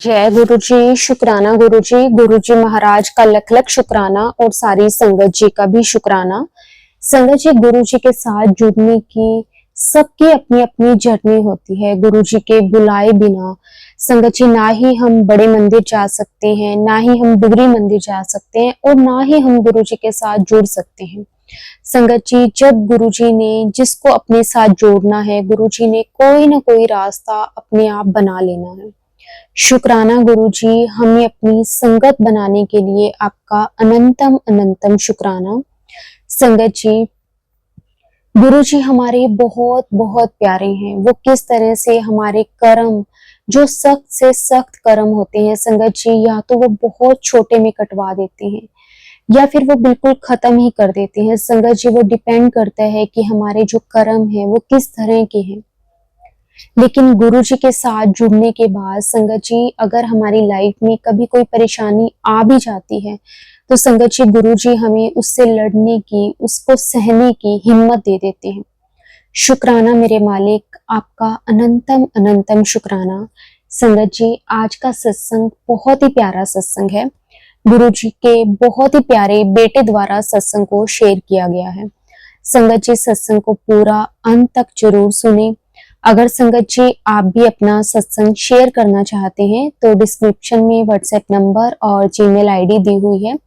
जय गुरु जी, शुक्राना गुरु जी। गुरु जी महाराज का लख लख शुक्राना और सारी संगत जी का भी शुक्राना। संगत जी, गुरु जी के साथ जुड़ने की सबकी अपनी अपनी जर्नी होती है। गुरु जी के बुलाए बिना संगत जी ना ही हम बड़े मंदिर जा सकते हैं, ना ही हम डिगरी मंदिर जा सकते हैं और ना ही हम गुरु जी के साथ जुड़ सकते हैं। संगत जी, जब गुरु जी ने जिसको अपने साथ जोड़ना है, गुरु जी ने कोई ना कोई रास्ता अपने आप बना लेना है। शुक्राना गुरु जी, हमें अपनी संगत बनाने के लिए आपका अनंतम अनंतम शुक्राना। संगत जी, गुरु जी हमारे बहुत बहुत प्यारे हैं। वो किस तरह से हमारे कर्म, जो सख्त से सख्त कर्म होते हैं संगत जी, या तो वो बहुत छोटे में कटवा देते हैं या फिर वो बिल्कुल खत्म ही कर देते हैं। संगत जी, वो डिपेंड करता है कि हमारे जो कर्म है वो किस तरह के हैं। लेकिन गुरु जी के साथ जुड़ने के बाद संगत जी, अगर हमारी लाइफ में कभी कोई परेशानी आ भी जाती है तो संगत जी, गुरु जी हमें उससे लड़ने की, उसको सहने की हिम्मत दे देते हैं। शुक्राना मेरे मालिक, आपका अनंतम अनंतम शुक्राना। संगत जी, आज का सत्संग बहुत ही प्यारा सत्संग है। गुरु जी के बहुत ही प्यारे बेटे द्वारा सत्संग को शेयर किया गया है। संगत जी, सत्संग को पूरा अंत तक जरूर सुने। अगर संगत जी आप भी अपना सत्संग शेयर करना चाहते हैं तो डिस्क्रिप्शन में व्हाट्सएप नंबर और जीमेल आईडी दी हुई है,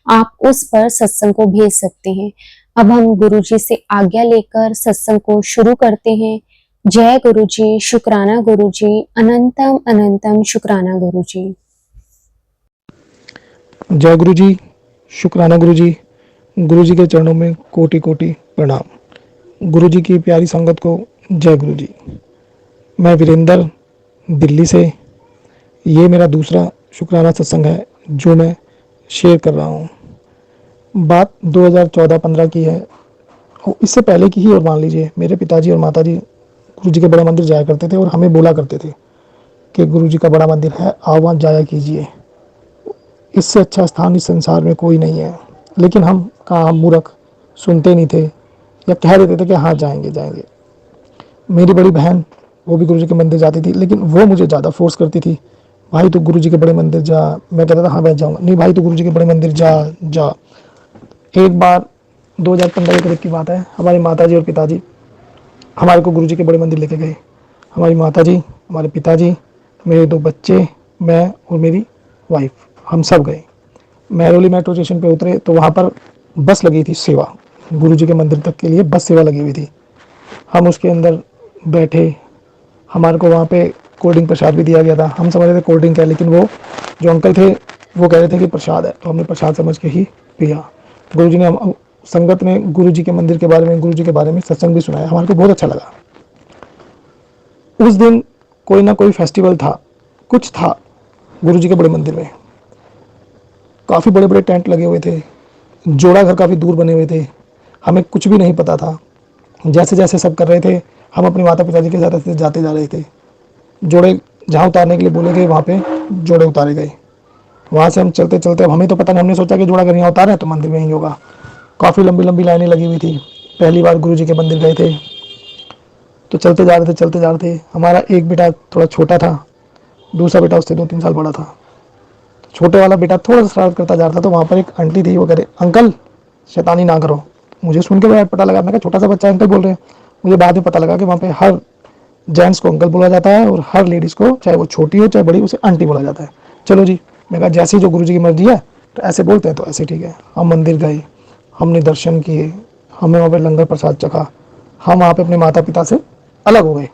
आप उस पर सत्संग को भेज सकते हैं। अब हम गुरु जी से आज्ञा लेकर सत्संग को शुरू करते हैं। जय गुरु जी, शुक्राना गुरु जी, अनंतम अनंतम शुक्राना गुरु जी। जय गुरु जी, शुक्राना गुरु जी। गुरु जी के चरणों में कोटि कोटि प्रणाम। गुरु जी की प्यारी संगत को जय गुरु जी। मैं वीरेंद्र, दिल्ली से। ये मेरा दूसरा शुक्राना सत्संग है जो मैं शेयर कर रहा हूँ। बात 2014-15 की है, इससे पहले की ही। और मान लीजिए, मेरे पिताजी और माताजी गुरु जी के बड़े मंदिर जाया करते थे और हमें बोला करते थे कि गुरु जी का बड़ा मंदिर है, आओ वहाँ जाया कीजिए, इससे अच्छा स्थान इस संसार में कोई नहीं है। लेकिन हम कहाँ, हम मूर्ख, सुनते नहीं थे या कह देते थे कि हाँ जाएंगे जाएंगे। मेरी बड़ी बहन, वो भी गुरु जी के मंदिर जाती थी, लेकिन वो मुझे ज़्यादा फोर्स करती थी, भाई तू गुरु जी के बड़े मंदिर जा। मैं कहता था हाँ मैं जाऊँगा। नहीं भाई, तू गुरु जी के बड़े मंदिर जा जा। एक बार 2015 के करीब की बात है, हमारी माताजी और पिताजी हमारे को गुरु जी के बड़े मंदिर लेके गए। हमारी माताजी, हमारे पिताजी, मेरे 2 बच्चे, मैं और मेरी वाइफ, हम सब गए। महरौली मेट्रो स्टेशन पे उतरे तो वहाँ पर बस लगी थी सेवा, गुरु जी के मंदिर तक के लिए बस सेवा लगी हुई थी। हम उसके अंदर बैठे, हमारे को वहाँ पे कोल्ड ड्रिंक प्रसाद भी दिया गया था। हम समझ रहे थे कोल्ड ड्रिंक है, लेकिन वो जो अंकल थे वो कह रहे थे कि प्रसाद है, तो हमने प्रसाद समझ के ही पिया। गुरु जी ने, संगत ने गुरु जी के मंदिर के बारे में, गुरु जी के बारे में सत्संग भी सुनाया, हमारे को बहुत अच्छा लगा। उस दिन कोई ना कोई फेस्टिवल था, कुछ था गुरु जी के बड़े मंदिर में। काफ़ी बड़े बड़े टेंट लगे हुए थे, जोड़ा घर काफ़ी दूर बने हुए थे, हमें कुछ भी नहीं पता था। जैसे जैसे सब कर रहे थे, हम अपने माता पिताजी के साथ ऐसे जाते जा रहे थे। जोड़े जहाँ उतारने के लिए बोले गए वहाँ पे जोड़े उतारे गए। वहाँ से हम चलते चलते, अब हमें तो पता नहीं, हमने सोचा कि जोड़ा घर यहाँ उतारे तो मंदिर में ही होगा। काफ़ी लंबी लंबी लाइनें लगी हुई थी। पहली बार गुरु जी के मंदिर गए थे तो चलते जा रहे थे चलते जा रहे थे। हमारा एक बेटा थोड़ा छोटा था, दूसरा बेटा उससे 2-3 साल बड़ा था। छोटे वाला बेटा थोड़ा सा शरारत करता जा रहा था, तो वहाँ पर एक आंटी थी, वो कह रहे अंकल शैतानी ना करो। मुझे सुन के बड़ा पता लगा, मैं कहा छोटा सा बच्चा अंकल बोल रहे हैं। मुझे बाद में पता लगा कि वहाँ पे हर जेंट्स को अंकल बोला जाता है और हर लेडीज़ को, चाहे वो छोटी हो चाहे बड़ी, उसे आंटी बोला जाता है। चलो जी, मैं कहा जैसे ही जो गुरु जी की मर्जी है तो ऐसे बोलते हैं तो ऐसे ठीक है। हम मंदिर गए, हमने दर्शन किए, हमने वहाँ पर लंगर प्रसाद चखा। हम वहाँ पर अपने माता पिता से अलग हो गए।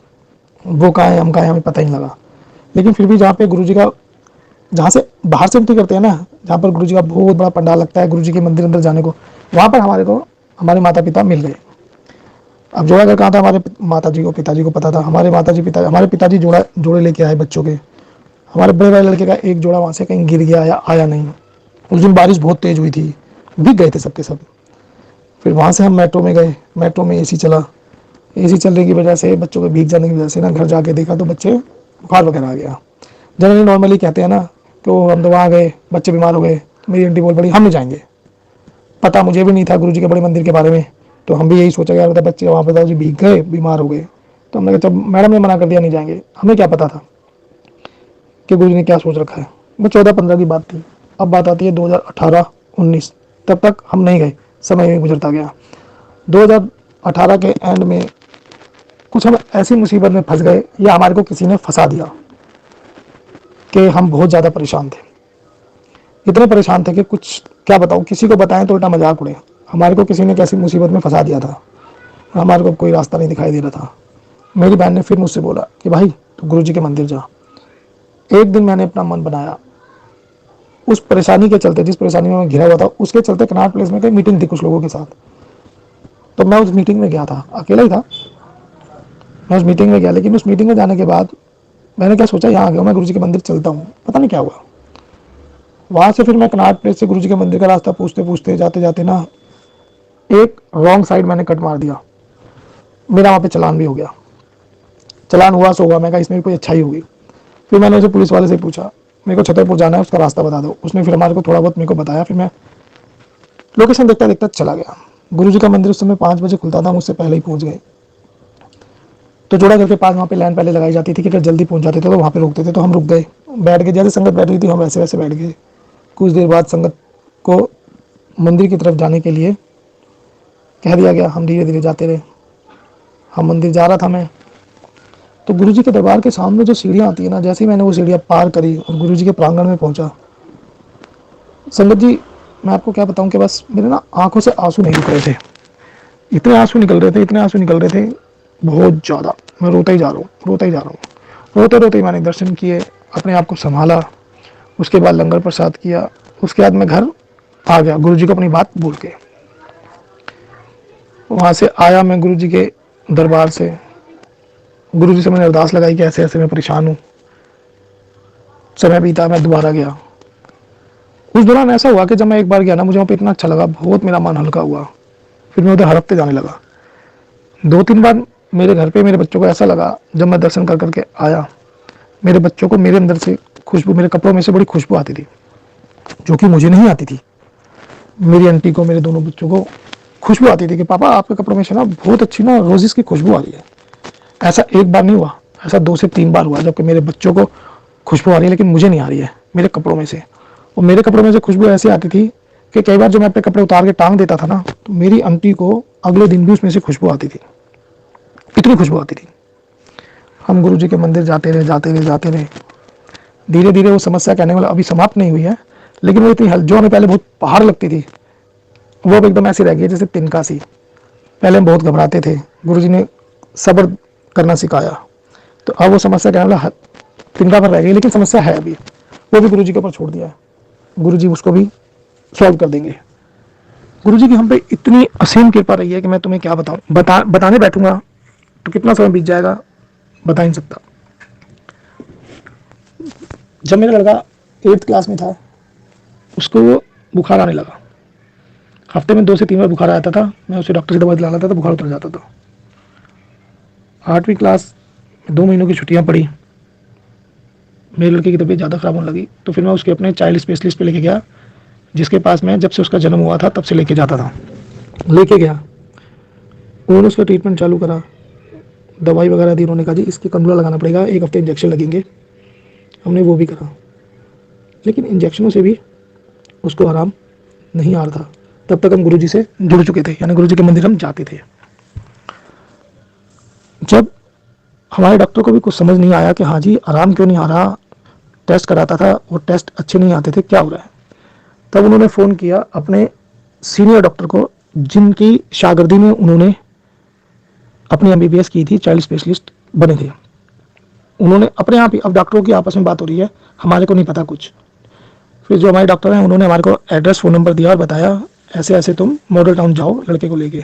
वो कहाँ है, हम कहाँ हैं, हमें पता ही नहीं लगा। लेकिन फिर भी जहाँ पे गुरु जी का, जहाँ से बाहर से एंट्री करते हैं ना, जहाँ पर गुरु जी का बहुत बड़ा पंडाल लगता है गुरु जी के मंदिर अंदर जाने को, वहाँ पर हमारे को हमारे माता पिता मिल गए। अब जोड़ा घर कहाँ था, हमारे माता जी को, पिताजी को पता था। हमारे पिताजी जोड़े लेके आए बच्चों के। हमारे बड़े भाई लड़के का एक जोड़ा वहाँ से कहीं गिर गया या आया नहीं। उस दिन बारिश बहुत तेज हुई थी, भीग गए थे सबके सब। फिर वहाँ से हम मेट्रो में गए। मेट्रो में एसी चला, एसी चलने की वजह से, बच्चों के भीग जाने की वजह से ना, घर जाके देखा तो बच्चे बुखार वगैरह आ गया। जनरली नॉर्मली कहते हैं ना, तो हम तो वहाँ गए, बच्चे बीमार हो गए। मेरी आंटी बोल पड़ी हम नहीं जाएंगे। पता मुझे भी नहीं था गुरु जी के बड़े मंदिर के बारे में, तो हम भी यही सोचा यार बता बच्चे वहाँ पे जी भीग गए, बीमार हो गए। तो हमने कहा जब मैडम ने मना कर दिया नहीं जाएंगे, हमें क्या पता था। कि गुरु जी ने क्या सोच रखा है। वो 14-15 की बात थी। अब बात आती है 2018-19, तब तक हम नहीं गए, समय में गुजरता गया। 2018 के एंड में कुछ हम ऐसी मुसीबत में फंस गए या हमारे को किसी ने फंसा दिया कि हम बहुत ज़्यादा परेशान थे। इतने परेशान थे कि कुछ क्या बताऊँ, किसी को बताएं तो उल्टा मजाक उड़े। हमारे को किसी ने कैसी मुसीबत में फंसा दिया था, हमारे को कोई रास्ता नहीं दिखाई दे रहा था। मेरी बहन ने फिर मुझसे बोला कि भाई तू गुरु जी के मंदिर जा। एक दिन मैंने अपना मन बनाया, उस परेशानी के चलते, जिस परेशानी में मैं घिरा हुआ था, उसके चलते कनॉट प्लेस में कहीं मीटिंग थी कुछ लोगों के साथ। तो मैं उस मीटिंग में गया था, अकेला ही था। मैं उस मीटिंग में गया, लेकिन उस मीटिंग में जाने के बाद मैंने क्या सोचा, यहाँ आ गया मैं गुरु जी के मंदिर चलता हूँ, पता नहीं क्या हुआ। वहाँ से फिर मैं कनॉट प्लेस से गुरु जी के मंदिर का रास्ता पूछते पूछते जाते जाते ना एक रॉन्ग साइड मैंने कट मार दिया। मेरा वहाँ पे चलान भी हो गया। चलान हुआ सो हुआ, मैं कहा इसमें कोई अच्छाई होगी। फिर मैंने उसे पुलिस वाले से पूछा, मेरे को छतरपुर जाना है, उसका रास्ता बता दो। उसने फिर हमारे को थोड़ा बहुत मेरे को बताया। फिर मैं लोकेशन देखता देखता चला गया। गुरु जी का मंदिर उस समय 5 बजे खुलता था, मुझसे पहले ही पहुँच गए। तो जोड़ा करके पास वहाँ पे लाइन पहले लगाई जाती थी कि अगर जल्दी पहुँच जाते थे तो वहाँ पे रुकते थे। तो हम रुक गए, बैठ गए, जैसे संगत बैठ रही थी हम वैसे वैसे बैठ गए। कुछ देर बाद संगत को मंदिर की तरफ जाने के लिए कह दिया गया। हम धीरे धीरे जाते रहे। हम मंदिर जा रहा था मैं, तो गुरु जी के दरबार के सामने जो सीढ़ियाँ आती है ना, जैसे ही मैंने वो सीढ़ियाँ पार करी और गुरु जी के प्रांगण में पहुंचा, संगत जी मैं आपको क्या बताऊं कि बस मेरे ना आंखों से आंसू नहीं रुक रहे थे। इतने आंसू निकल रहे थे, इतने आंसू निकल रहे थे, बहुत ज़्यादा। मैं रोता ही जा रहा हूँ, रोता ही जा रहा हूँ। रोते रोते ही मैंने दर्शन किए, अपने आप को संभाला। उसके बाद लंगर प्रसाद किया। उसके बाद मैं घर आ गया गुरु जी को अपनी बात बोल के। वहाँ से आया मैं गुरु जी के दरबार से, गुरु जी से मैंने अरदास लगाई कि ऐसे ऐसे मैं परेशान हूँ। समय बीता, मैं दोबारा गया। उस दौरान ऐसा हुआ कि जब मैं एक बार गया ना, मुझे वहाँ पे इतना अच्छा लगा, बहुत मेरा मन हल्का हुआ। फिर मैं उधर हर हफ्ते जाने लगा। 2-3 बार मेरे घर पे मेरे बच्चों को ऐसा लगा, जब मैं दर्शन कर करके आया, मेरे बच्चों को मेरे अंदर से खुशबू, मेरे कपड़ों में से बड़ी खुशबू आती थी, जो कि मुझे नहीं आती थी। मेरी आंटी को, मेरे दोनों बच्चों को खुशबू आती थी कि पापा आपके कपड़ों में से ना बहुत अच्छी ना रोजेस की खुशबू आ रही है। ऐसा एक बार नहीं हुआ, ऐसा 2 से 3 बार हुआ, जबकि मेरे बच्चों को खुशबू आ रही है लेकिन मुझे नहीं आ रही है मेरे कपड़ों में से। और मेरे कपड़ों में से खुशबू ऐसी आती थी कि कई बार जब मैं अपने कपड़े उतार के टांग देता था ना, तो मेरी आंटी को अगले दिन भी उसमें से खुशबू आती थी, इतनी खुशबू आती थी। हम गुरु जी के मंदिर जाते रहे, जाते रहे, जाते रहे। धीरे धीरे वो समस्या कहने वाला अभी समाप्त नहीं हुई है, लेकिन वो इतनी जो हमें पहले बहुत पहाड़ लगती थी, वो अब एकदम ऐसी रह गई जैसे तिनका सी। पहले हम बहुत घबराते थे, गुरु जी ने सब्र करना सिखाया, तो अब वो समस्या कहने वाला तिनका पर रह गई, लेकिन समस्या है अभी, वो भी गुरु जी के ऊपर छोड़ दिया है। गुरु जी उसको भी सॉल्व कर देंगे। गुरु जी की हम पे इतनी असीम कृपा रही है कि मैं तुम्हें क्या बताऊं, बताने बैठूंगा तो कितना समय बीत जाएगा बता ही नहीं सकता। जब मेरा लड़का 8th क्लास में था, उसको बुखार आने लगा। हफ्ते में 2 से 3 बार बुखार आता था, मैं उसे डॉक्टर से दवा दिला लाता था, बुखार उतर जाता था। 8वीं क्लास 2 महीनों की छुट्टियां पड़ी, मेरे लड़के की तबीयत ज़्यादा ख़राब होने लगी, तो फिर मैं उसके अपने चाइल्ड स्पेशलिस्ट पे लेके गया, जिसके पास मैं जब से उसका जन्म हुआ था तब से लेके जाता था। लेके गया, उन्होंने उसका ट्रीटमेंट चालू करा, दवाई वगैरह दी। उन्होंने कहा जी इसकी कंडुला लगाना पड़ेगा, 1 हफ्ते इंजेक्शन लगेंगे। हमने वो भी करा, लेकिन इंजेक्शनों से भी उसको आराम नहीं आ रहा था। तब तक हम गुरु जी से जुड़ चुके थे, यानी गुरु जी के मंदिर हम जाते थे। जब हमारे डॉक्टर को भी कुछ समझ नहीं आया कि हाँ जी आराम क्यों नहीं आ रहा, टेस्ट कराता था वो टेस्ट अच्छे नहीं आते थे, क्या हो रहा है, तब उन्होंने फ़ोन किया अपने सीनियर डॉक्टर को, जिनकी शागिर्दी में उन्होंने अपनी MBBS की थी, चाइल्ड स्पेशलिस्ट बने थे। उन्होंने अपने आप ही, अब डॉक्टरों की आपस में बात हो रही है, हमारे को नहीं पता कुछ। फिर जो हमारे डॉक्टर हैं उन्होंने हमारे को एड्रेस, फ़ोन नंबर दिया और बताया ऐसे ऐसे तुम मॉडल टाउन जाओ लड़के को लेके।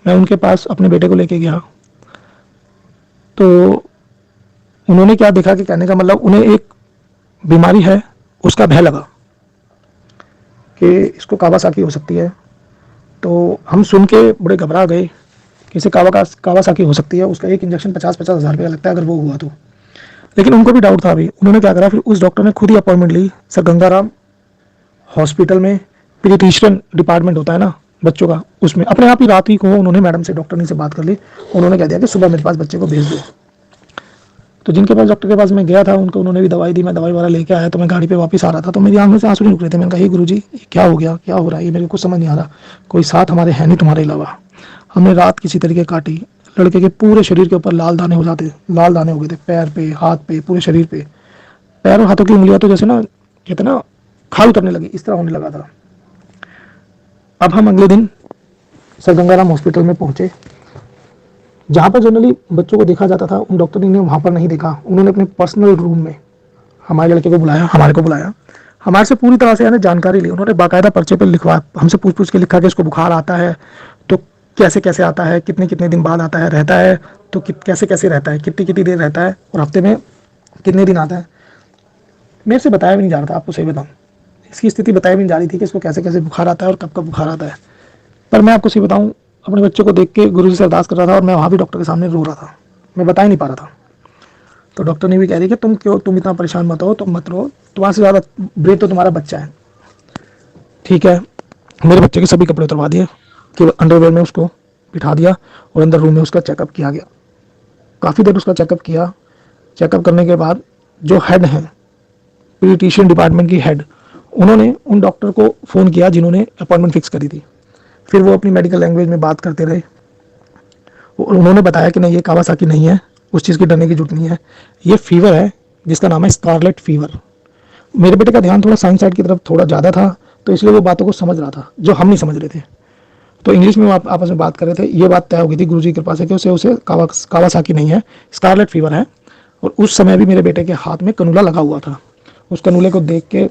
मैं उनके पास अपने बेटे को लेके गया, तो उन्होंने क्या देखा कि कहने का मतलब उन्हें एक बीमारी है उसका भय लगा कि इसको कावासाकी हो सकती है। तो हम सुन के बड़े घबरा गए कि इसे कावासाकी हो सकती है, उसका एक इंजेक्शन 50-50 हज़ार रुपया लगता है अगर वो हुआ तो। लेकिन उनको भी डाउट था अभी। उन्होंने क्या करा, फिर उस डॉक्टर ने खुद ही अपॉइंटमेंट ली सर गंगाराम हॉस्पिटल में, पीडियाट्रिशियन डिपार्टमेंट होता है ना बच्चों का, उसमें अपने आप ही रात ही को उन्होंने मैडम से, डॉक्टरनी से बात कर ली। उन्होंने कह दिया कि सुबह मेरे पास बच्चे को भेज दो। तो जिनके पास डॉक्टर के पास मैं गया था उनको उन्होंने भी दवाई दी, मैं दवाई वाला लेके आया, तो मैं गाड़ी पे वापस आ रहा था तो मेरी आंखों से आंसू नहीं रुक रहे थे। मैंने कहा, हे गुरुजी ये क्या हो गया, क्या हो रहा है, ये मेरे को कुछ समझ नहीं आ रहा, कोई साथ हमारे है नहीं तुम्हारे अलावा। हमने रात किसी तरीके काटी। लड़के के पूरे शरीर के ऊपर लाल दाने हो जाते, लाल दाने हो गए थे, पैर पे, हाथ पे, पूरे शरीर पे। पैर और हाथों की उंगलियां तो जैसे ना कहते ना खाल उतरने लगी, इस तरह होने लगा था। अब हम अगले दिन सर गंगाराम हॉस्पिटल में पहुंचे, जहाँ पर जनरली बच्चों को देखा जाता था, उन डॉक्टर ने वहाँ पर नहीं देखा। उन्होंने अपने पर्सनल रूम में हमारे लड़के को बुलाया, हमारे को बुलाया, हमारे से पूरी तरह से यानी जानकारी ली। उन्होंने बाकायदा पर्चे पर लिखवा, हमसे पूछ पूछ के लिखा कि इसको बुखार आता है तो कैसे कैसे आता है, कितने कितने दिन बाद आता है, रहता है तो कैसे कैसे रहता है, कितनी कितनी देर रहता है, और हफ्ते में कितने दिन आता है। मेरे से बताया भी नहीं जा रहा था, आपको सही बताऊँ, इसकी स्थिति बताई भी नहीं जा रही थी कि इसको कैसे कैसे बुखार आता है और कब कब बुखार आता है। पर मैं आपको सही बताऊँ, अपने बच्चे को देख के गुरुजी से अरदास कर रहा था और मैं वहाँ भी डॉक्टर के सामने रो रहा था, मैं बता ही नहीं पा रहा था। तो डॉक्टर ने भी कह रही कि तुम इतना परेशान मत हो, तुम मत रो, तुम्हारे से ज़्यादा ब्रेन तो तुम्हारा बच्चा है। ठीक है, मेरे बच्चे के सभी कपड़े उतरवा दिए, केवल अंडरवेयर में उसको बिठा दिया और अंदर रूम में उसका चेकअप किया गया। काफ़ी देर उसका चेकअप किया। चेकअप करने के बाद जो हेड हैं, पीडियाट्रिशियन डिपार्टमेंट की हेड, उन्होंने उन डॉक्टर को फ़ोन किया जिन्होंने अपॉइंटमेंट फिक्स करी थी। फिर वो अपनी मेडिकल लैंग्वेज में बात करते रहे और उन्होंने बताया कि नहीं, ये कावासाकी नहीं है, उस चीज़ की डरने की जरूरत नहीं है, ये फीवर है जिसका नाम है स्कारलेट फीवर। मेरे बेटे का ध्यान थोड़ा साइंस साइड की तरफ थोड़ा ज़्यादा था, तो इसलिए वो बातों को समझ रहा था जो हम नहीं समझ रहे थे। तो इंग्लिश में वो आपस में बात कर रहे थे। ये बात तय हो गई थी गुरुजी की कृपा से कि उसे कावासाकी नहीं है, स्कारलेट फीवर है। और उस समय भी मेरे बेटे के हाथ में कनूला लगा हुआ था। उस कनूले को देख के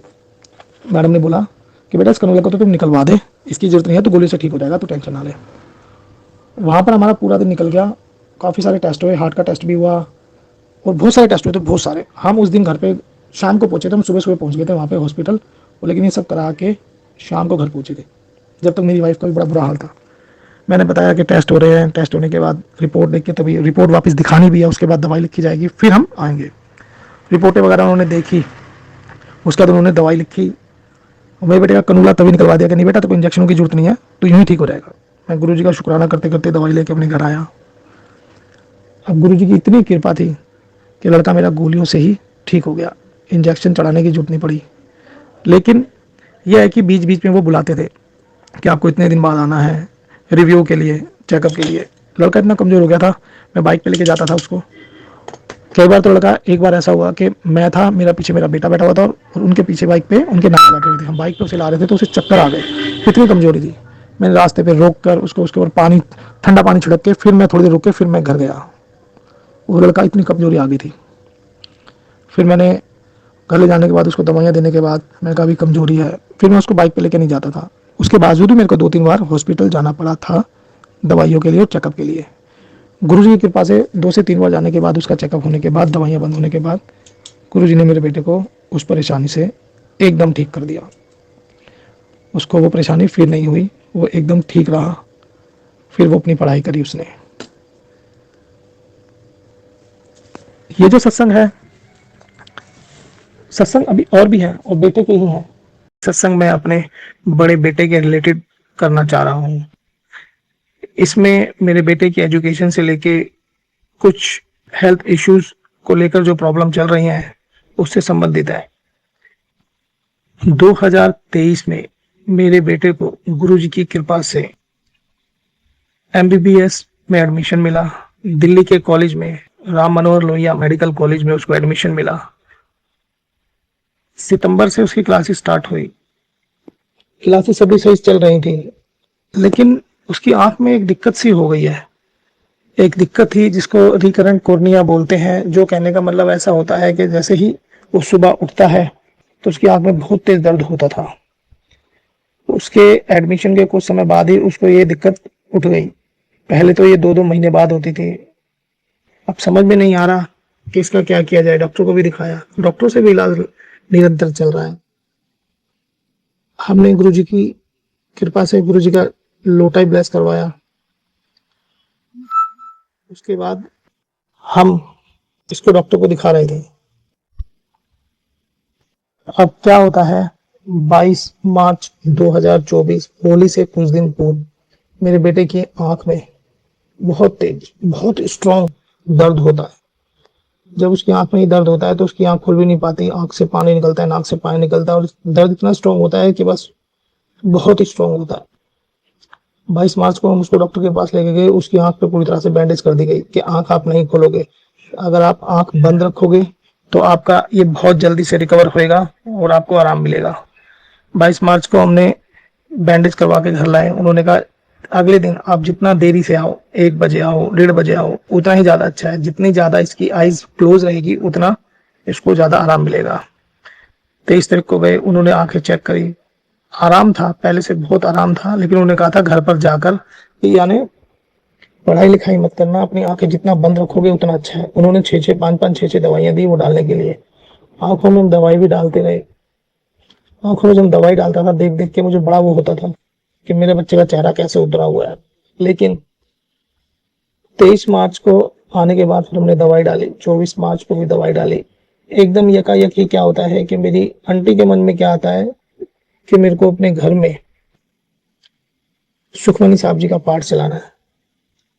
मैडम ने बोला कि बेटा इस कनूले को तो तुम निकलवा दे, इसकी जरूरत नहीं है, तो गोली से ठीक हो जाएगा, तो टेंशन ना ले। वहाँ पर हमारा पूरा दिन निकल गया। काफ़ी सारे टेस्ट हुए, हार्ट का टेस्ट भी हुआ और बहुत सारे टेस्ट हुए थे, बहुत सारे। हम उस दिन घर पे शाम को पहुँचे थे, हम सुबह सुबह पहुँच गए थे वहाँ पे हॉस्पिटल, लेकिन ये सब करा के शाम को घर पहुँचे थे, जब तक मेरी वाइफ का भी बड़ा बुरा हाल था। मैंने बताया कि टेस्ट हो रहे हैं, टेस्ट होने के बाद रिपोर्ट देख के तभी रिपोर्ट वापस दिखानी भी है, उसके बाद दवाई लिखी जाएगी, फिर हम आएंगे। रिपोर्टें वगैरह उन्होंने देखी, उसके बाद उन्होंने दवाई लिखी। मेरे बेटे का कनूला तभी निकलवा दिया कि नहीं बेटा, तो कोई इंजेक्शनों की जरूरत नहीं है, तो यूँ ही ठीक हो जाएगा। मैं गुरुजी का शुक्राना करते करते दवाई लेके अपने घर आया। अब गुरुजी की इतनी कृपा थी कि लड़का मेरा गोलियों से ही ठीक हो गया, इंजेक्शन चढ़ाने की जरूरत नहीं पड़ी। लेकिन यह है कि बीच बीच में वो बुलाते थे कि आपको इतने दिन बाद आना है रिव्यू के लिए, चेकअप के लिए। लड़का इतना कमज़ोर हो गया था, मैं बाइक पे लेके जाता था उसको। कई बार तो लड़का, एक बार ऐसा हुआ कि मैं था, मेरा पीछे मेरा बेटा बैठा हुआ था और उनके पीछे बाइक पे उनके नाना बैठे हुए थे। हम बाइक पे उसे ला रहे थे तो उसे चक्कर आ गए, इतनी कमजोरी थी। मैंने रास्ते पे रोक कर उसको उसके ऊपर पानी, ठंडा पानी छिड़क के फिर मैं थोड़ी देर रुक के फिर मैं घर गया। वो लड़का, इतनी कमजोरी आ गई थी। फिर मैंने घर ले जाने के बाद उसको दवाइयाँ देने के बाद मैंने कहा अभी कमजोरी है, फिर मैं उसको बाइक पे लेके नहीं जाता था। उसके बावजूद भी मेरे को 2-3 बार हॉस्पिटल जाना पड़ा था दवाइयों के लिए और चेकअप के लिए। गुरुजी की कृपा से 2 से 3 बार जाने के बाद, उसका चेकअप होने के बाद, दवाइयाँ बंद होने के बाद, गुरुजी ने मेरे बेटे को उस परेशानी से एकदम ठीक कर दिया। उसको वो परेशानी फिर नहीं हुई, वो एकदम ठीक रहा। फिर वो अपनी पढ़ाई करी उसने। ये जो सत्संग है, सत्संग अभी और भी है और बेटे के ही है। सत्संग मैं अपने बड़े बेटे के रिलेटेड करना चाह रहा हूँ। इसमें मेरे बेटे की एजुकेशन से लेके कुछ हेल्थ इश्यूज को लेकर जो प्रॉब्लम चल रही हैं उससे संबंधित है। 2023 में मेरे बेटे को गुरुजी की कृपा से MBBS में एडमिशन मिला। दिल्ली के कॉलेज में, राम मनोहर लोहिया मेडिकल कॉलेज में उसको एडमिशन मिला। सितंबर से उसकी क्लासेस स्टार्ट हुई। क्लासेस सभी सही चल रही थी, लेकिन उसकी आंख में एक दिक्कत सी हो गई है। एक दिक्कत थी जिसको रिकरेंट कॉर्निया बोलते हैं, जो कहने का मतलब ऐसा होता है कि जैसे ही वो सुबह उठता है तो उसकी आंख में बहुत तेज दर्द होता था। उसके एडमिशन के कुछ समय बाद ही उसको ये दिक्कत उठ गई। पहले तो ये 2-2 महीने बाद होती थी। अब समझ में नहीं आ रहा कि इसका क्या किया जाए। डॉक्टर को भी दिखाया, डॉक्टर से भी इलाज निरंतर चल रहा है। हमने गुरुजी की कृपा से गुरुजी का लोटा ही ब्लेस करवाया। उसके बाद हम इसको डॉक्टर को दिखा रहे थे। अब क्या होता है, 22 मार्च 2024 होली से कुछ दिन पूर्व मेरे बेटे की आंख में बहुत तेज, बहुत स्ट्रॉन्ग दर्द होता है। जब उसकी आंख में ही दर्द होता है तो उसकी आंख खुल भी नहीं पाती, आंख से पानी निकलता है, नाक से पानी निकलता है, और दर्द इतना स्ट्रांग होता है कि बस बहुत ही स्ट्रांग होता है। 22 मार्च को हम उसको डॉक्टर के पास लेके गए, उसकी आंख पे पूरी तरह से बैंडेज कर दी गई कि आंख आप नहीं खोलोगे, अगर आप आंख बंद रखोगे तो आपका ये बहुत जल्दी से रिकवर होएगा और आपको आराम मिलेगा। 22 मार्च को हमने बैंडेज करवा के घर लाए। उन्होंने कहा अगले दिन आप जितना देरी से आओ, 1 बजे आओ, 1:30 बजे आओ, उतना ही ज्यादा अच्छा है। जितनी ज्यादा इसकी आईज क्लोज रहेगी उतना इसको ज्यादा आराम मिलेगा। 23 तारीख को गए, उन्होंने आंखें चेक करी, आराम था, पहले से बहुत आराम था, लेकिन उन्होंने कहा था घर पर जाकर कि यानी पढ़ाई लिखाई मत करना, अपनी आंखें जितना बंद रखोगे उतना अच्छा है। उन्होंने 6-6, 5-5, 6-6 दवाइयां दी वो डालने के लिए। आंखों में हम दवाई भी डालते रहे। आंखों में जब दवाई डालता था देख देख के मुझे बड़ा वो होता था कि मेरे बच्चे का चेहरा कैसे उतरा हुआ है। लेकिन 23 मार्च को आने के बाद फिर हमने दवाई डाली, 24 मार्च को भी दवाई डाली। एकदम यकायक ही क्या होता है कि मेरी आंटी के मन में क्या आता है कि मेरे को अपने घर में सुखमनी साहब जी का पाठ चलाना है।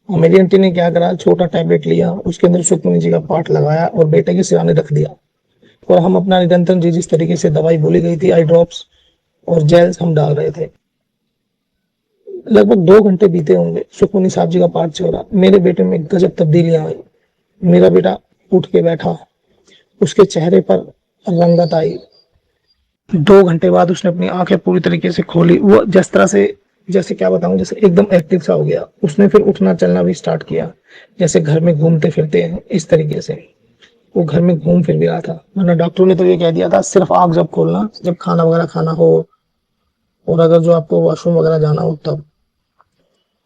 और मेरी आंटी ने क्या करा, छोटा टैबलेट लिया, उसके अंदर सुखमनी जी का पाठ लगाया और बेटे के सिराने रख दिया। और हम अपना निरंतर जी जिस तरीके से दवाई बोली गई थी, आई ड्रॉप्स और जेल्स हम डाल रहे थे। लगभग 2 घंटे बीते होंगे, सुखमनी साहब जी का पाठ चल रहा, मेरे बेटे में गजब तब्दीलियां आई। मेरा बेटा उठ के बैठा, उसके चेहरे पर रंगत आई। 2 घंटे बाद उसने अपनी आंखें पूरी तरीके से खोली। वो जिस तरह से, जैसे क्या बताऊं, जैसे एकदम एक्टिव सा हो गया। उसने फिर उठना चलना भी स्टार्ट किया, जैसे घर में घूमते फिरते हैं इस तरीके से वो घर में घूम फिर भी रहा था। वरना डॉक्टरों ने तो ये कह दिया था सिर्फ आंख जब खोलना, जब खाना वगैरह खाना हो और अगर जो आपको वॉशरूम वगैरह जाना हो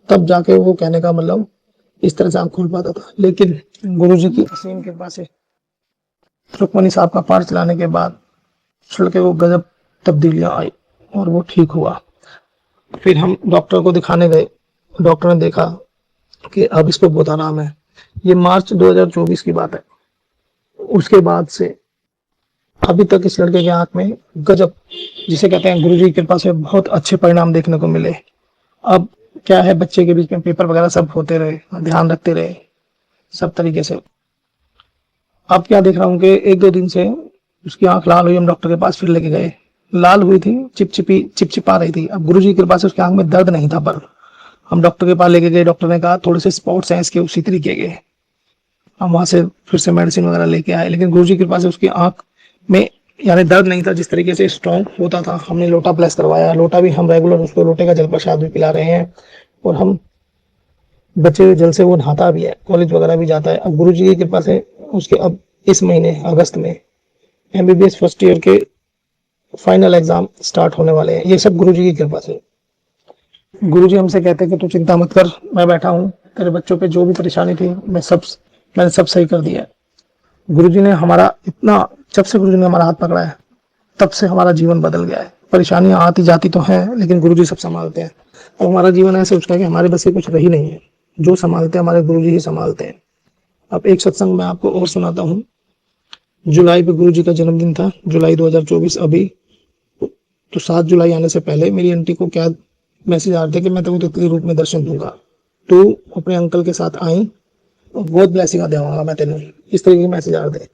तब जाके वो कहने का मतलब इस तरह से आंख खोल पाता था। लेकिन गुरुजी की असीम कृपा से सुखमनी साहब का पाठ चलाने के बाद सुन के वो गजब तब्दीलियां आई और वो ठीक हुआ। फिर हम डॉक्टर को दिखाने गए, डॉक्टर ने देखा कि अब इसको बहुत आराम है। ये मार्च 2024 की बात है। उसके बाद से अभी तक इस लड़के की आंख में गजब, जिसे कहते हैं गुरुजी की कृपा से बहुत अच्छे परिणाम देखने को मिले। अब क्या है, बच्चे के बीच में पेपर वगैरह सब होते रहे, ध्यान रखते रहे सब तरीके से। अब क्या देख रहा हूँ कि 1-2 दिन से उसकी आंख लाल हुई, हम डॉक्टर के पास फिर लेके गए। लाल हुई थी, चिपचिपा रही थी। अब गुरुजी की कृपा से उसकी आंख में दर्द नहीं था, पर हम डॉक्टर के पास लेके गए। डॉक्टर ने कहा थोड़े से स्पॉट्स हैं इसके, उसी तरीके के। हम वहां से फिर से मेडिसिन वगैरह लेके आए, लेकिन गुरुजी की कृपा से उसकी आंख में यानी दर्द नहीं था जिस तरीके से स्ट्रॉन्ग होता था। हमने लोटा प्लस करवाया, लोटा भी हम रेगुलर उसको लोटे का जल प्रसाद भी पिला रहे हैं और हम बचे हुए जल से वो नहाता भी है, कॉलेज वगैरह भी जाता है। अब गुरुजी की कृपा से उसके अब इस महीने अगस्त में MBBS फर्स्ट ईयर के फाइनल एग्जाम स्टार्ट होने वाले हैं। ये सब गुरुजी की कृपा से। गुरुजी हमसे कहते हैं कि तू चिंता मत कर, मैं बैठा हूँ, तेरे बच्चों पे जो भी परेशानी थी मैंने सब सही कर दिया है। गुरुजी ने हमारा इतना, जब से गुरुजी ने हमारा हाथ पकड़ा है तब से हमारा जीवन बदल गया है। परेशानियां आती जाती तो हैं, लेकिन गुरुजी सब संभालते हैं। और हमारा जीवन ऐसे उठता है कि हमारे बस से कुछ रही नहीं है, जो संभालते हैं हमारे गुरुजी ही संभालते हैं। अब एक सत्संग मैं आपको और सुनाता हूँ। जुलाई पे गुरुजी का जन्मदिन था, जुलाई 2024। अभी तो 7 जुलाई आने से पहले मेरी आंटी को क्या मैसेज आ रहे थे कि मैं तेरे को तितली रूप में दर्शन दूंगा, तू अपने अंकल के साथ आई और बहुत ब्लेसिंग देवांगा मैं तेन, इस तरीके के मैसेज आ रहे थे।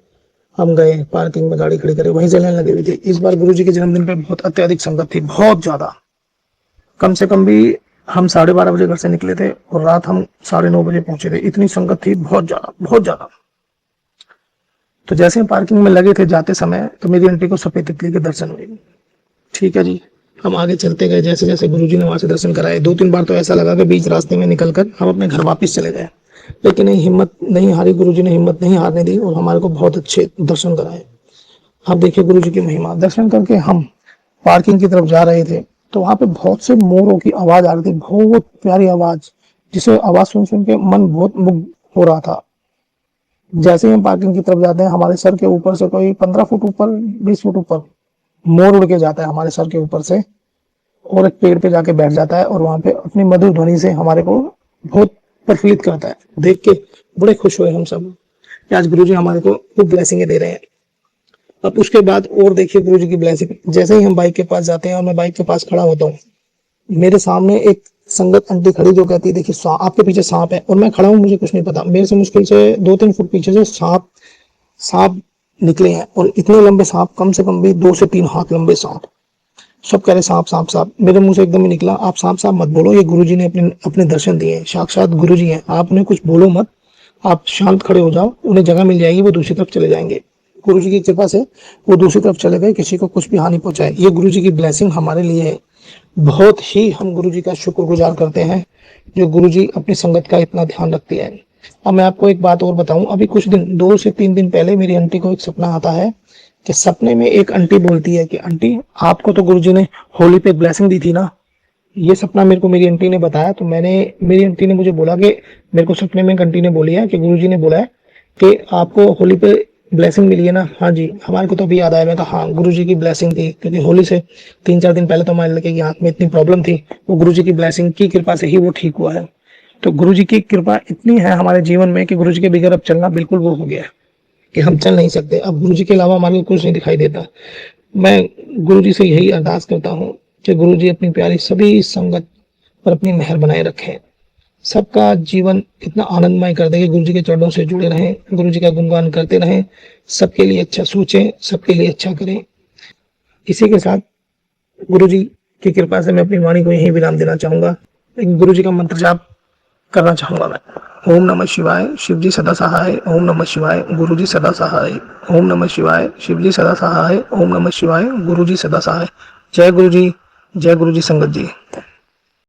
हम गए, पार्किंग में गाड़ी खड़ी करे, वहीं से लाइन लगी हुई थी। इस बार गुरुजी के जन्मदिन पे बहुत अत्यधिक संगत थी, बहुत ज्यादा। कम से कम भी हम 12:30 बजे घर से निकले थे और रात हम 9:30 बजे पहुंचे थे। इतनी संगत थी, बहुत ज्यादा, बहुत ज्यादा। तो जैसे हम पार्किंग में लगे थे जाते समय, तो मेरी आंटी को सफेद तितली के दर्शन हुए। ठीक है जी, हम आगे चलते गए, जैसे जैसे गुरुजी ने वहां से दर्शन कराए। 2-3 बार तो ऐसा लगा कि बीच रास्ते में निकलकर हम अपने घर वापस चले गए, लेकिन हिम्मत नहीं हारी, गुरुजी ने हिम्मत नहीं हारने दी और हमारे को बहुत अच्छे दर्शन कराए। अब देखिए गुरुजी की महिमा। दर्शन करके हम पार्किंग की तरफ जा रहे थे तो वहां पे बहुत से मोरों की आवाज आ रही थी, बहुत प्यारी आवाज, जिसे आवाज सुन सुन के मन बहुत मुग्ध हो रहा था। जैसे ही हम पार्किंग की तरफ जाते हैं, हमारे सर के ऊपर से कोई 15 फुट ऊपर, 20 फुट ऊपर मोर उड़ के जाता है हमारे सर के ऊपर से और एक पेड़ पे जाके बैठ जाता है और वहां पे अपनी मधुर ध्वनि से हमारे को बहुत प्रफुल्लित करता है। देख के बड़े खुश हुए हम सब कि आज गुरुजी हमारे को खूब ब्लेसिंग दे रहे हैं। अब उसके बाद और देखिए गुरुजी की ब्लेसिंग। जैसे ही हम बाइक के पास जाते हैं और मैं बाइक के पास खड़ा होता हूँ, मेरे सामने एक संगत आंटी खड़ी जो कहती है देखिए आपके पीछे सांप है, और मैं खड़ा हूँ, मुझे कुछ नहीं पता। मेरे से मुश्किल से 2-3 फुट पीछे से सांप सांप निकले हैं, और इतने लंबे सांप, कम से कम भी 2 से 3 हाथ लंबे सांप। सब कह रहे सांप सांप सांप, मेरे मुंह से एकदम ही निकला, आप सांप सांप मत बोलो, ये गुरुजी ने अपने अपने दर्शन दिए हैं, साक्षात गुरुजी हैं, आप उन्हें कुछ बोलो मत, आप शांत खड़े हो जाओ, उन्हें जगह मिल जाएगी, वो दूसरी तरफ चले जाएंगे। गुरुजी की कृपा से वो दूसरी तरफ चले गए, किसी को कुछ भी हानि पहुंचाए, ये गुरुजी की ब्लेसिंग हमारे लिए है। बहुत ही हम गुरुजी का शुक्रगुजार करते हैं, जो गुरुजी अपनी संगत का इतना ध्यान रखती है। अब मैं आपको एक बात और बताऊं, अभी कुछ दिन 2 से 3 दिन पहले मेरी आंटी को एक सपना आता है कि सपने में एक आंटी बोलती है कि आंटी, आपको तो गुरुजी ने होली पे ब्लेसिंग दी थी ना। ये सपना मेरे को मेरी आंटी ने बताया, तो मेरी आंटी ने मुझे बोला कि मेरे को सपने में एक आंटी ने बोली है कि गुरुजी ने बोला है कि आपको होली पे ब्लेसिंग मिली है ना। हाँ जी, हमारे को तो अभी याद आया। मैं कहा हाँ, गुरुजी की ब्लेसिंग थी, क्योंकि होली से 3-4 दिन पहले तो हमारे लड़के की आंख में इतनी प्रॉब्लम थी, वो गुरुजी की ब्लेसिंग की कृपा से ही वो ठीक हुआ है। तो गुरुजी की कृपा इतनी है हमारे जीवन में कि गुरुजी के बगैर अब चलना बिल्कुल वो हो गया है कि हम चल नहीं सकते, अब गुरुजी के अलावा हमारे को कुछ नहीं दिखाई देता। मैं गुरुजी से यही अरदास करता हूँ कि गुरुजी अपनी प्यारी सभी संगत पर अपनी मेहर बनाए रखें, सबका जीवन इतना आनंदमय कर दे कि गुरुजी के चरणों से जुड़े रहें, गुरुजी का गुणगान करते रहें, सबके लिए अच्छा सोचें, सबके लिए अच्छा करें। इसी के साथ गुरुजी की कृपा से मैं अपनी वाणी को यहीं विराम देना चाहूंगा। लेकिन गुरुजी का मंत्र जाप करना चाहूंगा मैं। ओम नमः शिवाय, शिवजी सदा सहाय। ओम नमः शिवाय, गुरुजी सदा सहाय। ओम नमः शिवाय, शिवजी सदा सहाय। ओम नमः शिवाय, गुरुजी सदा सहाय। जय गुरुजी, जय गुरुजी संगत जी।